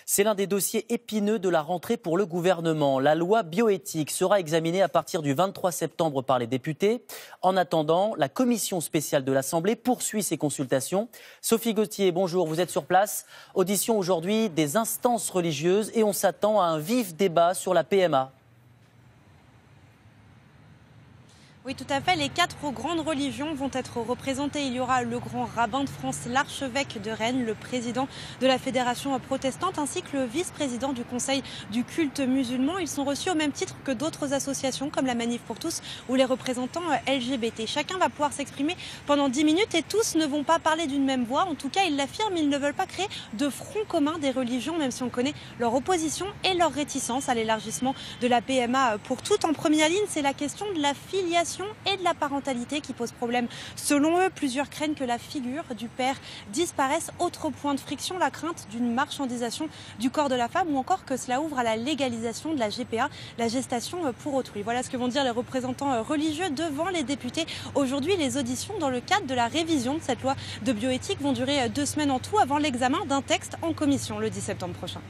C'est l'un des dossiers épineux de la rentrée pour le gouvernement. La loi bioéthique sera examinée à partir du 23 septembre par les députés. En attendant, la commission spéciale de l'Assemblée poursuit ses consultations. Sophie Gauthier, bonjour, vous êtes sur place. Audition aujourd'hui des instances religieuses et on s'attend à un vif débat sur la PMA. Oui, tout à fait. Les 4 grandes religions vont être représentées. Il y aura le grand rabbin de France, l'archevêque de Rennes, le président de la Fédération protestante, ainsi que le vice-président du Conseil du culte musulman. Ils sont reçus au même titre que d'autres associations, comme la Manif pour tous ou les représentants LGBT. Chacun va pouvoir s'exprimer pendant 10 minutes et tous ne vont pas parler d'une même voix. En tout cas, ils l'affirment, ils ne veulent pas créer de front commun des religions, même si on connaît leur opposition et leur réticence à l'élargissement de la PMA pour toutes. En première ligne, c'est la question de la filiation et de la parentalité qui pose problème. Selon eux, plusieurs craignent que la figure du père disparaisse. Autre point de friction, la crainte d'une marchandisation du corps de la femme ou encore que cela ouvre à la légalisation de la GPA, la gestation pour autrui. Voilà ce que vont dire les représentants religieux devant les députés. Aujourd'hui, les auditions dans le cadre de la révision de cette loi de bioéthique vont durer 2 semaines en tout avant l'examen d'un texte en commission le 10 septembre prochain.